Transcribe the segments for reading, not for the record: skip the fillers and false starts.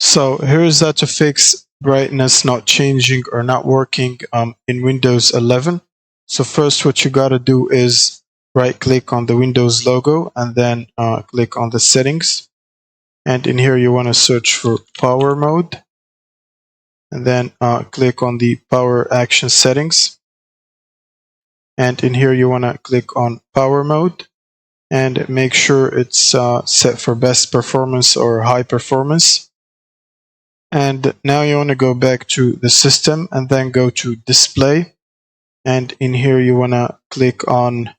So here's how to fix brightness not changing or not working in Windows 11. So first what you gotta do is right click on the Windows logo and then click on the settings. And in here you want to search for power mode and then click on the power action settings. And in here you want to click on power mode and make sure it's set for best performance or high performance. And now you want to go back to the system and then go to display. And in here you want to click on,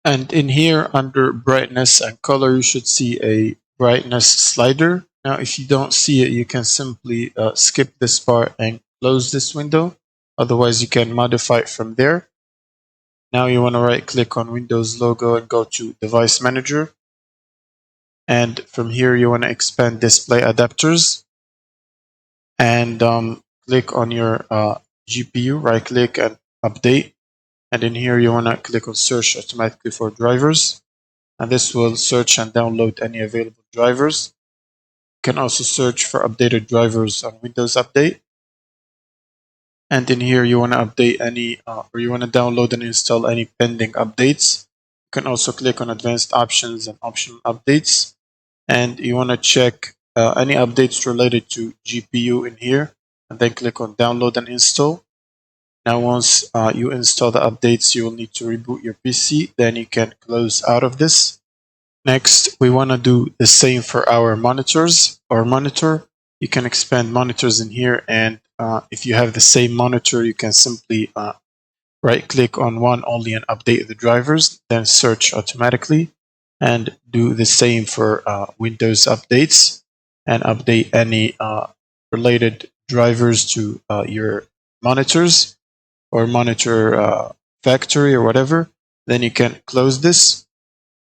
and in here under brightness and color, you should see a brightness slider. Now, if you don't see it, you can simply skip this part and close this window. Otherwise, you can modify it from there. Now you want to right click on Windows logo and go to Device Manager. And from here, you want to expand Display Adapters. And click on your GPU, right click and update. And in here, you want to click on Search automatically for drivers. And this will search and download any available drivers. You can also search for updated drivers on Windows Update. And in here, you want to update any, or you want to download and install any pending updates. You can also click on Advanced Options and Optional Updates. And you want to check any updates related to GPU in here. And then click on Download and Install. Now, once you install the updates, you will need to reboot your PC. Then you can close out of this. Next, we want to do the same for our monitors. Our monitor, you can expand monitors in here. And if you have the same monitor, you can simply right click on one only and update the drivers. Then search automatically and do the same for Windows updates and update any related drivers to your monitors or monitor factory or whatever. Then you can close this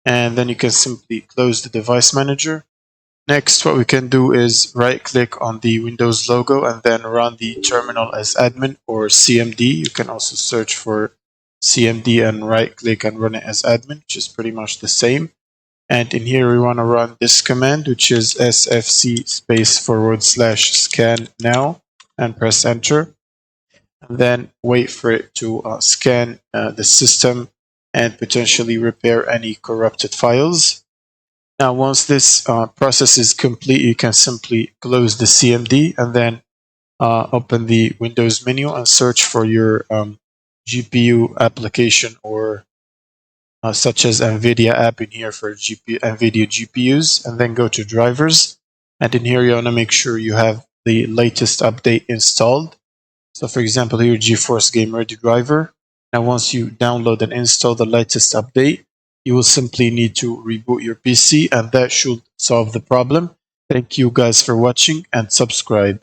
and then you can simply close the device manager. Next, what we can do is right click on the Windows logo and then run the terminal as admin or CMD. You can also search for CMD and right click and run it as admin, which is pretty much the same. And in here, we want to run this command, which is sfc /scan now and press enter. And then wait for it to scan the system and potentially repair any corrupted files. Now, once this process is complete, you can simply close the CMD and then open the Windows menu and search for your GPU application or such as NVIDIA app in here for NVIDIA GPUs, and then go to drivers. And in here, you want to make sure you have the latest update installed. So for example, here GeForce Game Ready driver. Now once you download and install the latest update, you will simply need to reboot your PC and that should solve the problem. Thank you guys for watching and subscribe.